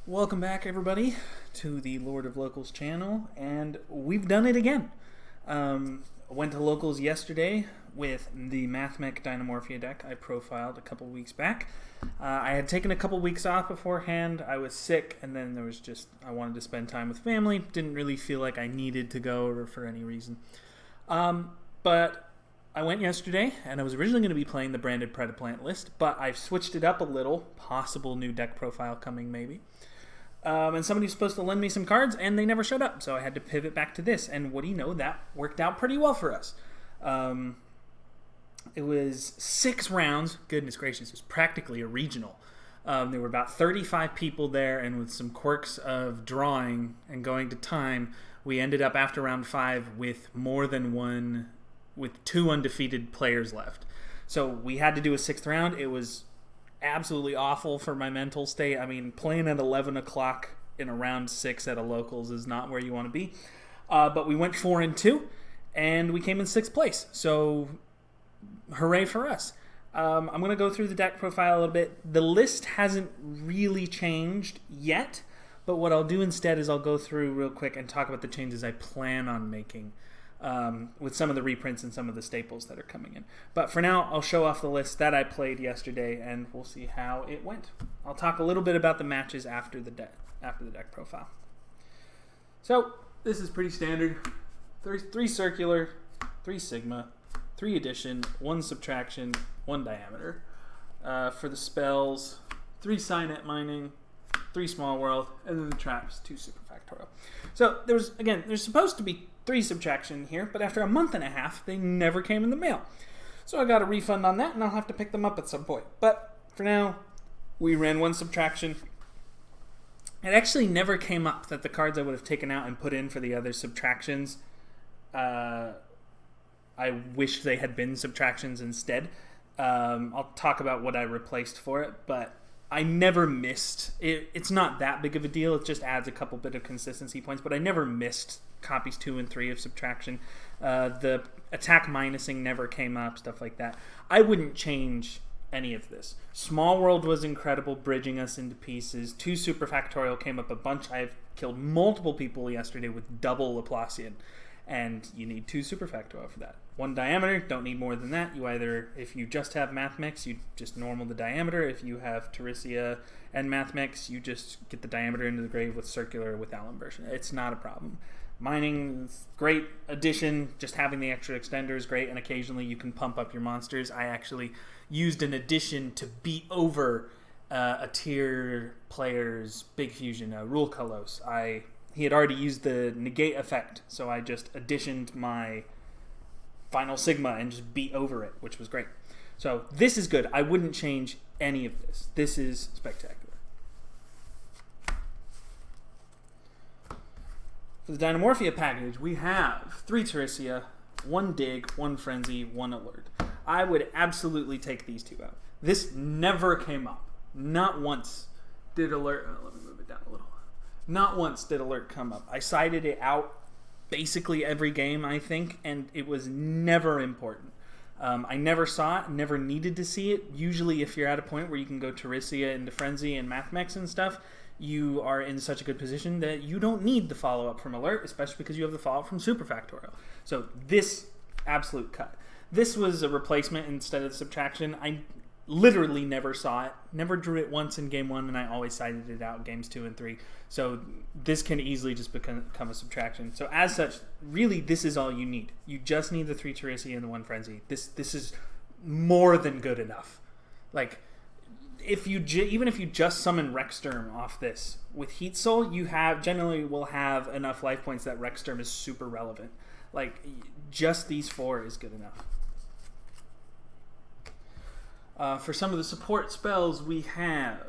Welcome back, everybody, to the Lord of Locals channel, and we've done it again. Went to Locals yesterday with the Mathmech Dinomorphia deck I profiled a couple weeks back. I had taken a couple weeks off beforehand. I was sick, and then I wanted to spend time with family. Didn't really feel like I needed to go or for any reason. But I went yesterday, and I was originally going to be playing the branded Predaplant list, but I've switched it up a little. Possible new deck profile coming, maybe. And somebody was supposed to lend me some cards, and they never showed up, so I had to pivot back to this. And what do you know? That worked out pretty well for us. It was 6 rounds. Goodness gracious, it was practically a regional. There were about 35 people there, and with some quirks of drawing and going to time, we ended up after round 5 with with 2 undefeated players left. So we had to do a 6th round. It was absolutely awful for my mental state. I mean, playing at 11 o'clock in a round 6 at a Locals is not where you want to be. But we went 4-2, and we came in 6th place. So, hooray for us. I'm going to go through the deck profile a little bit. The list hasn't really changed yet, but what I'll do instead is I'll go through real quick and talk about the changes I plan on making with some of the reprints and some of the staples that are coming in. But for now, I'll show off the list that I played yesterday, and we'll see how it went. I'll talk a little bit about the matches after the deck profile. So, this is pretty standard. 3 circular, 3 sigma, 3 addition, 1 subtraction, 1 diameter. For the spells, 3 Signet Mining, 3 Small World, and then the traps, 2 Superfactorial. So, there's supposed to be 3 subtraction here, but after a month and a half, they never came in the mail. So I got a refund on that, and I'll have to pick them up at some point. But for now, we ran 1 subtraction. It actually never came up that the cards I would have taken out and put in for the other subtractions, I wish they had been subtractions instead. I'll talk about what I replaced for it, but I never missed. It's not that big of a deal. It just adds a couple bit of consistency points, but I never missed copies 2 and 3 of subtraction. The attack minusing never came up, stuff like that. I wouldn't change any of this. Small World was incredible, bridging us into pieces. 2 Superfactorial came up a bunch. I've killed multiple people yesterday with double Laplacian, and you need 2 Superfactorial for that. 1 diameter, don't need more than that. You either, if you just have Mathmech, you just normal the diameter. If you have Terisia and Mathmech, you just get the diameter into the grave with circular without inversion. It's not a problem. Mining is great addition. Just having the extra extender is great, and occasionally you can pump up your monsters. I actually used an addition to beat over a tier player's big fusion, Rule Kalos. He had already used the negate effect, so I just additioned my final sigma and just beat over it, which was great. So this is good. I wouldn't change any of this. This is spectacular. For the Dinomorphia package, we have 3 Terisia, 1 Dig, 1 Frenzy, 1 Alert. I would absolutely take these 2 out. This never came up. Not once did Alert... let me move it down a little. Not once did Alert come up. I cited it out basically every game, I think, and it was never important. I never saw it, never needed to see it. Usually if you're at a point where you can go Terisia into Frenzy and Mathmech and stuff, you are in such a good position that you don't need the follow-up from Alert, especially because you have the follow-up from Superfactorial. So this, absolute cut. This was a replacement instead of subtraction. I literally never saw it, never drew it once in game 1, and I always cited it out in games 2 and 3. So this can easily just become a subtraction. So as such, really this is all you need. You just need the 3 Terisia and the 1 Frenzy. This is more than good enough. Like, even if you just summon Rexsturm off this with Heat Soul, you generally will have enough life points that Rexsturm is super relevant. Like, just these 4 is good enough. For some of the support spells, we have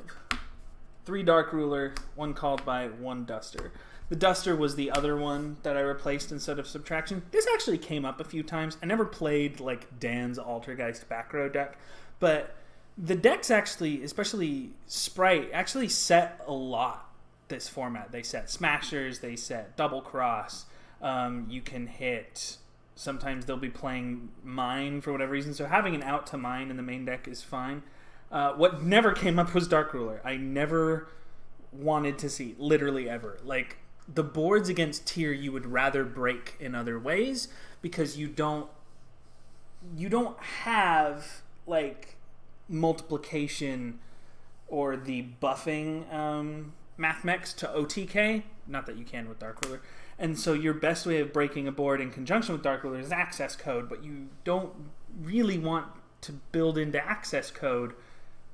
3 Dark Ruler, 1 Called by, 1 Duster. The Duster was the other one that I replaced instead of subtraction. This actually came up a few times. I never played like Dan's Altergeist back row deck, but the decks actually, especially Spright, actually set a lot this format. They set Smashers, they set Double Cross. You can hit... Sometimes they'll be playing Mine for whatever reason, so having an out to Mine in the main deck is fine. What never came up was Dark Ruler. I never wanted to see, literally ever. Like, the boards against tier you would rather break in other ways because you don't have, like, multiplication or the buffing Mathmechs to OTK. Not that you can with Dark Ruler. And so your best way of breaking a board in conjunction with Dark Ruler is access code, but you don't really want to build into access code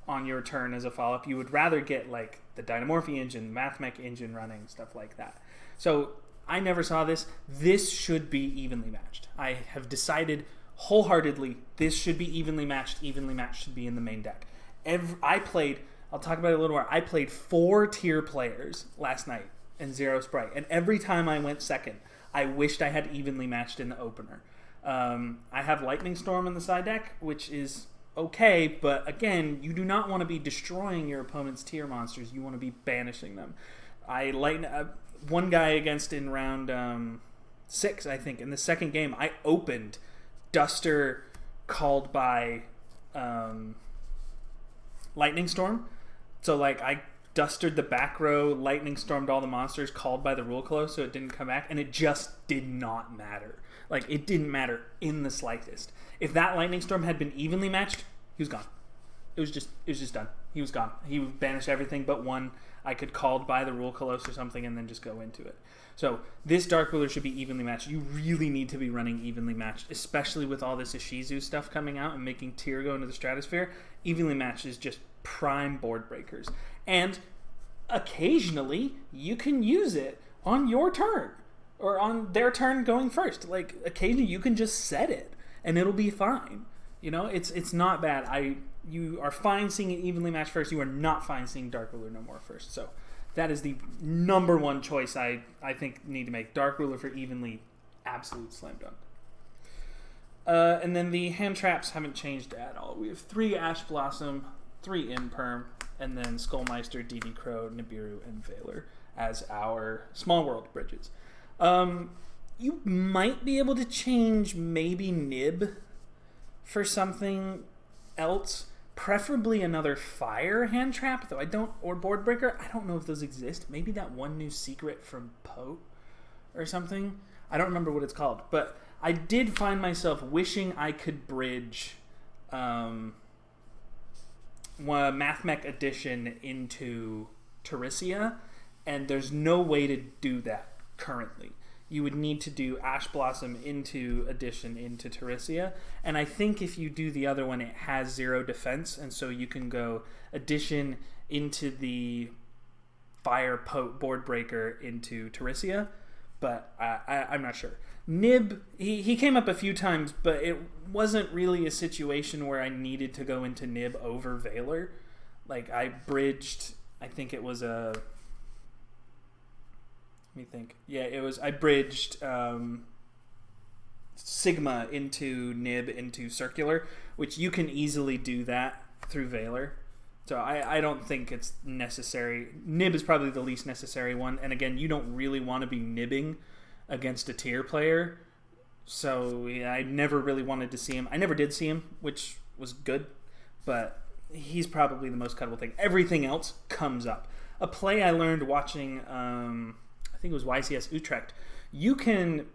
on your turn as a follow-up. You would rather get, like, the Dinomorphia engine, Mathmech engine running, stuff like that. So I never saw this. This should be evenly matched. I have decided wholeheartedly this should be evenly matched. Evenly matched should be in the main deck. I'll talk about it a little more. I played 4 tier players last night and 0 Spright. And every time I went second, I wished I had evenly matched in the opener. I have Lightning Storm in the side deck, which is okay, but again, you do not want to be destroying your opponent's tier monsters. You want to be banishing them. One guy against in round 6, I think, in the second game, I opened Duster called by Lightning Storm. So, like, I dustered the back row, Lightning Stormed all the monsters called by the rule close, so it didn't come back, and it just did not matter. Like, it didn't matter in the slightest. If that Lightning Storm had been evenly matched, he was gone. It was just done. He was gone. He banished everything but one. I could called by the rule close or something and then just go into it. So this Dark Ruler should be evenly matched. You really need to be running evenly matched, especially with all this Ishizu stuff coming out and making tier go into the stratosphere. Evenly matched is just prime board breakers. And occasionally you can use it on your turn or on their turn going first. Like, occasionally you can just set it and it'll be fine. You know, it's not bad. You are fine seeing it evenly matched first. You are not fine seeing Dark Ruler no more first. So that is the number one choice I think need to make. Dark Ruler for evenly, absolute slam dunk. And then the hand traps haven't changed at all. We have 3 Ash Blossom, 3 Imperm, and then Skullmeister, DD Crow, Nibiru, and Valor as our small world bridges. You might be able to change maybe Nib for something else, preferably another fire hand trap, though or board breaker. I don't know if those exist. Maybe that one new secret from Pote or something. I don't remember what it's called, but I did find myself wishing I could bridge Mathmech Edition into Terisia, and there's no way to do that currently. You would need to do Ash Blossom into Edition into Terisia, and I think if you do the other one, it has 0 defense, and so you can go Edition into the Fire Pote board breaker into Terisia, but I'm not sure. Nib, he came up a few times, but it wasn't really a situation where I needed to go into Nib over Valor. Like, I bridged, I think it was a... Let me think. Yeah, I bridged Sigma into Nib into Circular, which you can easily do that through Valor. So I don't think it's necessary. Nib is probably the least necessary one. And again, you don't really want to be nibbing against a tier player. So yeah, I never really wanted to see him. I never did see him, which was good. But he's probably the most cuttable thing. Everything else comes up. A play I learned watching... I think it was YCS Utrecht. You can,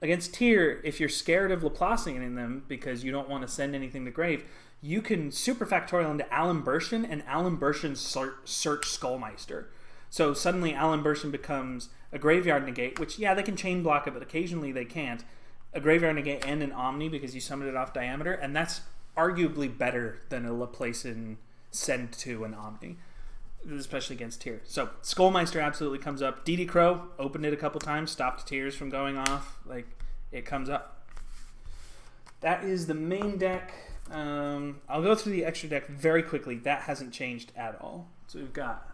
against tier, if you're scared of Laplacian in them because you don't want to send anything to grave, you can super factorial into Alan Bershin and Alan Bershin search Skullmeister. So suddenly Alan Bershin becomes a graveyard negate, which, yeah, they can chain block it, but occasionally they can't. A graveyard negate and an Omni because you summoned it off diameter, and that's arguably better than a Laplacian send to an Omni, especially against tier. So Skullmeister absolutely comes up. DD Crow opened it a couple times, stopped tiers from going off. Like, it comes up. That is the main deck. I'll go through the extra deck very quickly. That hasn't changed at all. So we've got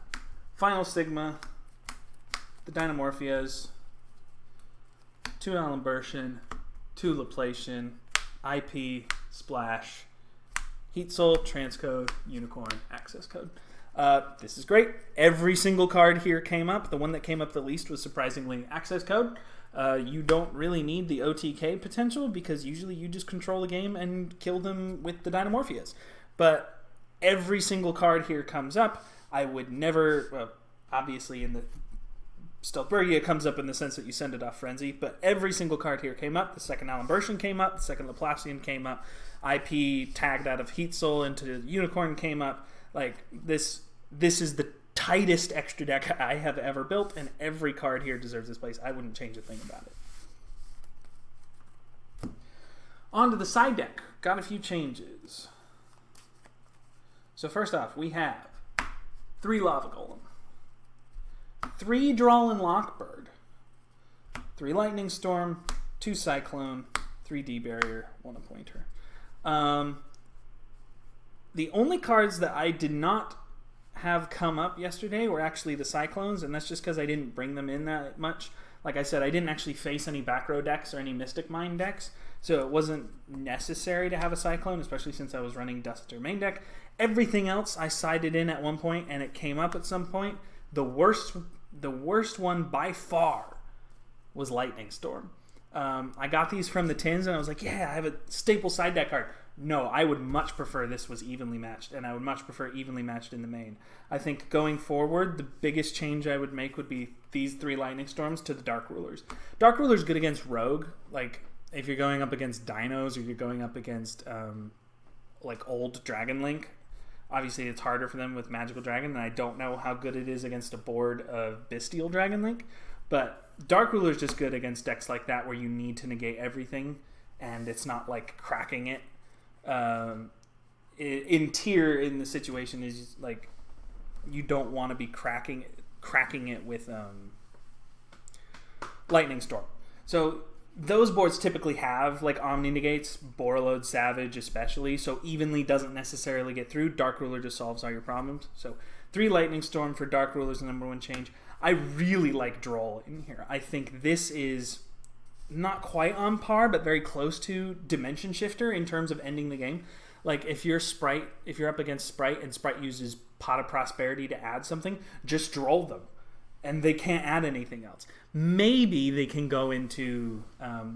Final Sigma, the Dinomorphias, 2 Alan Bershin, 2 Laplacian, IP, Splash, Heat Soul, Transcode, Unicorn, Access Code. This is great. Every single card here came up. The one that came up the least was surprisingly Access Code. You don't really need the OTK potential because usually you just control a game and kill them with the Dinomorphias. But every single card here comes up. I would never... obviously in the Stealthburgia comes up in the sense that you send it off Frenzy, but every single card here came up. The second Alambertian came up, the second Laplacian came up, IP tagged out of Heat Soul into Unicorn came up. Like, this is the tightest extra deck I have ever built, and every card here deserves this place. I wouldn't change a thing about it. On to the side deck. Got a few changes. So first off, we have 3 Lava Golem, 3 Droll and Lockbird, 3 Lightning Storm, 2 Cyclone, 3 D-Barrier, 1 Appointer. The only cards that I did not have come up yesterday were actually the Cyclones, and that's just because I didn't bring them in that much. Like I said, I didn't actually face any back row decks or any Mystic Mine decks, so it wasn't necessary to have a Cyclone, especially since I was running Duster main deck. Everything else I sided in at one point, and it came up at some point. The worst one by far was Lightning Storm. I got these from the tins, and I was like, yeah, I have a staple side deck card. No, I would much prefer this was evenly matched, and I would much prefer evenly matched in the main. I think going forward, the biggest change I would make would be these 3 Lightning Storms to the Dark Rulers. Dark Rulers good against Rogue, like if you're going up against Dinos or you're going up against like old Dragon Link. Obviously, it's harder for them with Magical Dragon, and I don't know how good it is against a board of Bestial Dragon Link. But Dark Ruler is just good against decks like that where you need to negate everything, and it's not like cracking it. In tier, in the situation is like you don't want to be cracking it with Lightning Storm. So those boards typically have like Omni Negates, Borreload, Savage especially, so evenly doesn't necessarily get through. Dark Ruler just solves all your problems. So 3 Lightning Storm for Dark Ruler is the #1 change. I really like Droll in here. I think this is not quite on par, but very close to Dimension Shifter in terms of ending the game. Like if you're up against Spright and Spright uses Pot of Prosperity to add something, just Droll them. And they can't add anything else. Maybe they can go into,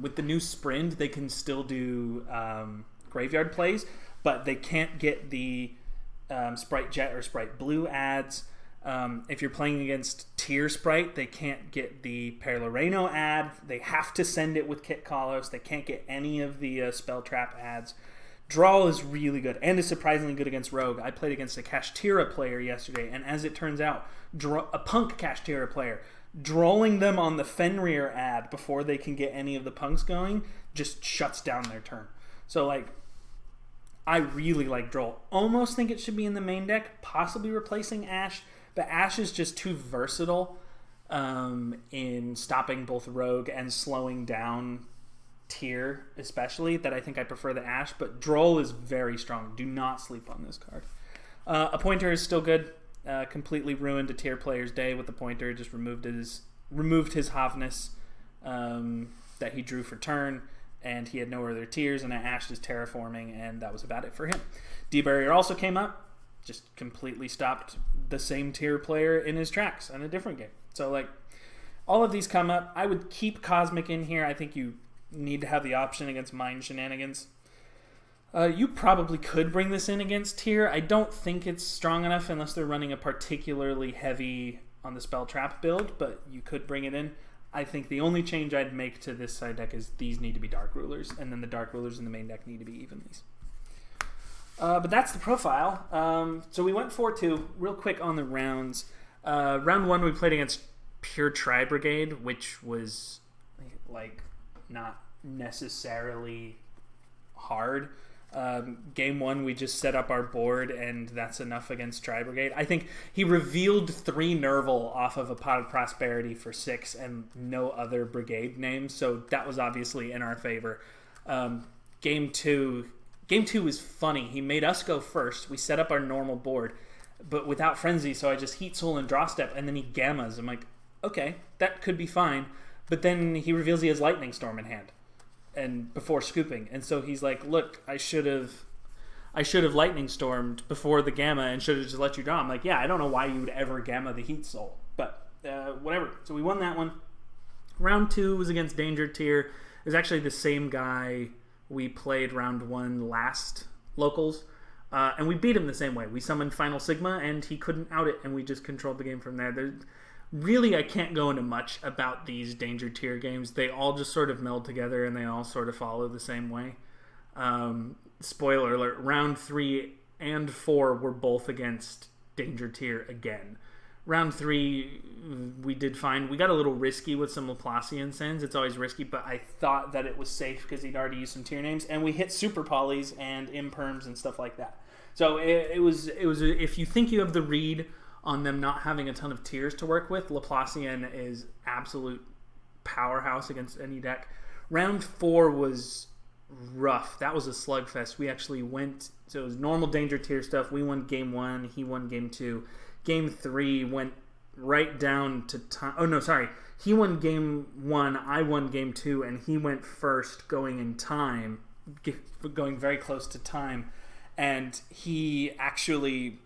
with the new Sprint, they can still do graveyard plays, but they can't get the Spright Jet or Spright Blue ads. If you're playing against tier Spright, they can't get the Perloreno ad. They have to send it with Kit Kalos. They can't get any of the Spell Trap ads. Draw is really good, and is surprisingly good against Rogue. I played against a Kashtira player yesterday, and as it turns out, a Punk Kashtira player, drawing them on the Fenrir ad before they can get any of the Punks going just shuts down their turn. So, like, I really like Droll. Almost think it should be in the main deck, possibly replacing Ash, but Ash is just too versatile in stopping both Rogue and slowing down tier, especially, that I think I prefer the Ash, but Droll is very strong. Do not sleep on this card. Appointer is still good. Completely ruined a tier player's day with the Pointer. Just removed his Havness that he drew for turn, and he had no other tiers, and I ashed his Terraforming, and that was about it for him. D-Barrier also came up, just completely stopped the same tier player in his tracks in a different game. So, like, all of these come up. I would keep Cosmic in here. I think you need to have the option against Mind Shenanigans. You probably could bring this in against tier. I don't think it's strong enough unless they're running a particularly heavy on the Spell Trap build, but you could bring it in. I think the only change I'd make to this side deck is these need to be Dark Rulers, and then the Dark Rulers in the main deck need to be Evenlies. But that's the profile. So we went 4-2. Real quick on the rounds. Round 1 we played against pure Tri-Brigade, which was like not necessarily hard. Game 1 we just set up our board, and that's enough against Tri-Brigade. I think he revealed 3 Nerval off of a Pot of Prosperity for 6 and no other brigade names, so that was obviously in our favor. Game 2 was funny. He made us go first. We set up our normal board, but without Frenzy, so I just Heat Soul and Draw Step, and then he Gammas. I'm like, okay, that could be fine. But then he reveals he has Lightning Storm in hand, and before scooping, and so he's like, look, I should have Lightning Stormed before the Gamma and should have just let you draw. I'm like, yeah, I don't know why you would ever Gamma the Heat Soul, but whatever. So we won that one. Round 2 was against Danger Tier. It was actually the same guy we played round 1 last locals. And we beat him the same way. We summoned Final Sigma, and he couldn't out it, and we just controlled the game from there. Really, I can't go into much about these Danger Tier games. They all just sort of meld together, and they all sort of follow the same way. Spoiler alert, round 3 and 4 were both against Danger Tier again. Round 3, we did fine. We got a little risky with some Laplacian sends. It's always risky, but I thought that it was safe because he'd already used some tier names, and we hit super polys and imperms and stuff like that. So it was. If you think you have the read on them not having a ton of tiers to work with, Laplacian is absolute powerhouse against any deck. Round 4 was rough. That was a slugfest. We actually went. So it was normal Danger Tier stuff. We won game 1. He won game 2. Game 3 went right down to time. Oh, no, sorry. He won game 1, I won game 2, and he went first going in time, going very close to time. And he actually,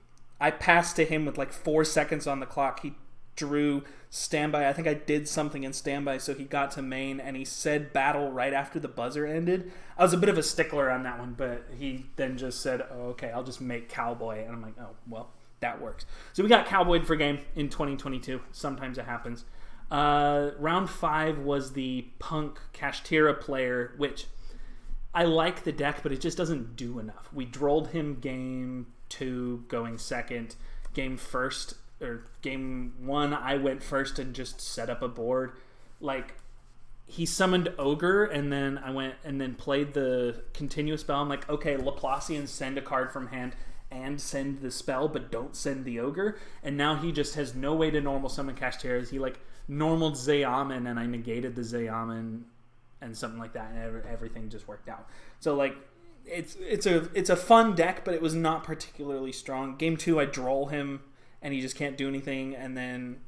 I passed to him with like 4 seconds on the clock. He drew standby. I think I did something in standby, so he got to main, and he said battle right after the buzzer ended. I was a bit of a stickler on that one, but he then just said, oh, okay, I'll just make Cowboy. And I'm like, oh, well. That works. So we got Cowboyed for game in 2022. Sometimes it happens. Round 5 was the Punk Kashtira player, which I like the deck, but it just doesn't do enough. We drolled him game 2 going second. Game 1, I went first and just set up a board. Like, he summoned Ogre, and then I went and then played the continuous spell. I'm like, okay, Laplacian, send a card from hand and send the spell, but don't send the Ogre. And now he just has no way to normal summon Kashtira. He like normaled Zayaman, and I negated the Zayaman and something like that, and everything just worked out. So like it's a fun deck, but it was not particularly strong. Game 2, I droll him, and he just can't do anything. And then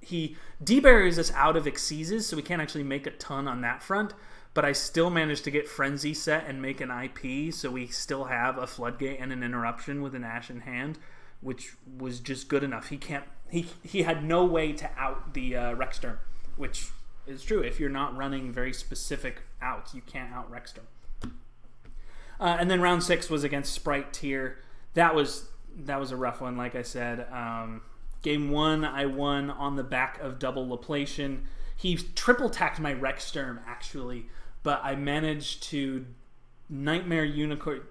he debarriers us out of Xyzes, so we can't actually make a ton on that front. But I still managed to get Frenzy set and make an IP, so we still have a Floodgate and an Interruption with an Ash in hand, which was just good enough. He had no way to out the Rexsturm, which is true. If you're not running very specific outs, you can't out Rexsturm. And then round 6 was against Spright tier. That was a rough one, like I said. Game 1, I won on the back of double Laplacian. He triple-tacked my Rexsturm, actually, but I managed to Nightmare Unicorn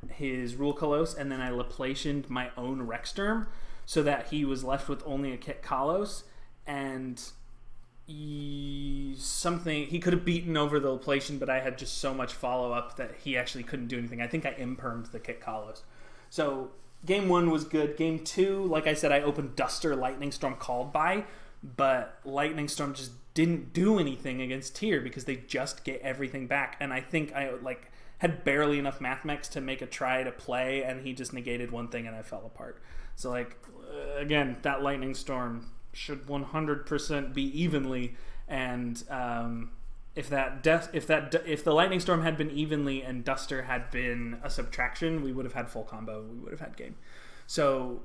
his Rule Kalos, and then I Laplacianed my own Rexsturm, so that he was left with only a Kit Kalos, and he could have beaten over the Laplacian, but I had just so much follow-up that he actually couldn't do anything. I think I impermed the Kit Kalos. So game 1 was good. Game 2, like I said, I opened Duster Lightning Storm called by, but Lightning Storm just didn't do anything against tier because they just get everything back. And I think I had barely enough Mathmechs to make a try to play, and he just negated one thing and I fell apart. So again, that Lightning Storm should 100% be evenly. And if the Lightning Storm had been evenly and Duster had been a subtraction, we would have had full combo. We would have had game. So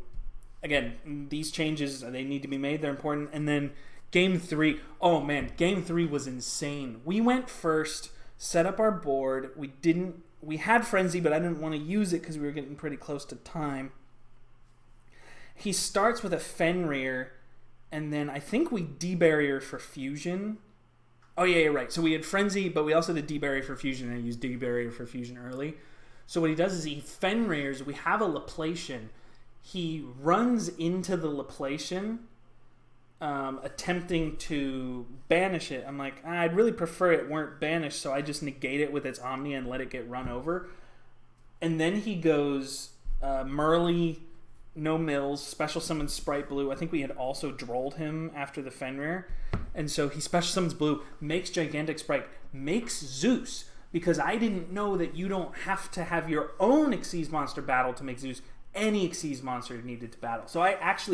again, these changes, they need to be made. They're important. And then game 3, oh man, game 3 was insane. We went first, set up our board. We had Frenzy, but I didn't want to use it because we were getting pretty close to time. He starts with a Fenrir, and then I think we debarrier for Fusion. Oh yeah, you're right. So we had Frenzy, but we also did debarrier for Fusion, and I used debarrier for Fusion early. So what he does is he Fenrirs. We have a Laplacian. He runs into the Laplacian, attempting to banish it. I'm like, I'd really prefer it weren't banished, so I just negate it with its Omnia and let it get run over. And then he goes Merly, no mills, special summons Spright Blue. I think we had also drolled him after the Fenrir. And so he special summons Blue, makes Gigantic Spright, makes Zeus, because I didn't know that you don't have to have your own Xyz monster battle to make Zeus. Any Xyz monster needed to battle. So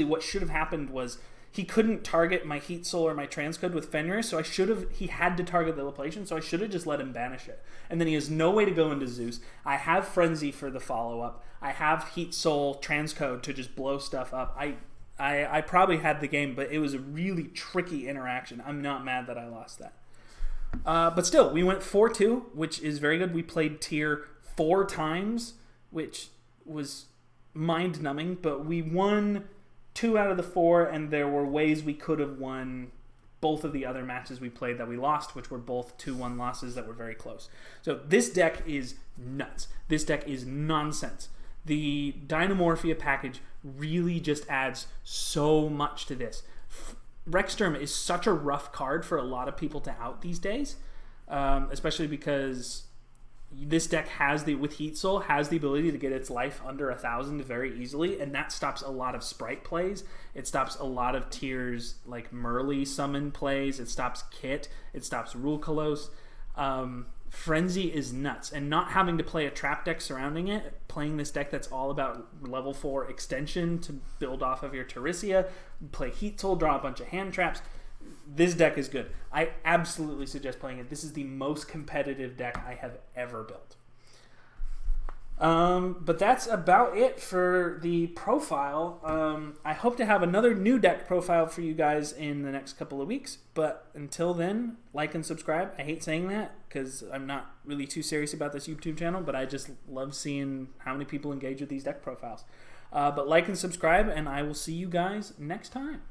what should have happened was he couldn't target my Heat Soul or my Transcode with Fenrir, so he had to target the Laplacian, so I should have just let him banish it. And then he has no way to go into Zeus. I have Frenzy for the follow-up. I have Heat Soul Transcode to just blow stuff up. I probably had the game, but it was a really tricky interaction. I'm not mad that I lost that. But still, we went 4-2, which is very good. We played tier 4 times, which was mind-numbing, but we won 2 out of the 4, and there were ways we could have won both of the other matches we played that we lost, which were both 2-1 losses that were very close. So this deck is nuts. This deck is nonsense. The Dinomorphia package really just adds so much to this. Rexsturm is such a rough card for a lot of people to out these days, especially because this deck with Heat Soul has the ability to get its life under 1,000 very easily, and that stops a lot of Spright plays. It stops a lot of tiers like Merly summon plays. It stops Kit. It stops Rule Colossus. Frenzy is nuts, and not having to play a trap deck surrounding it, playing this deck that's all about level 4 extension to build off of your Terisia, play Heat Soul, draw a bunch of hand traps. This deck is good. I absolutely suggest playing it. This is the most competitive deck I have ever built. But that's about it for the profile. I hope to have another new deck profile for you guys in the next couple of weeks. But until then, like and subscribe. I hate saying that because I'm not really too serious about this YouTube channel, but I just love seeing how many people engage with these deck profiles. But like and subscribe, and I will see you guys next time.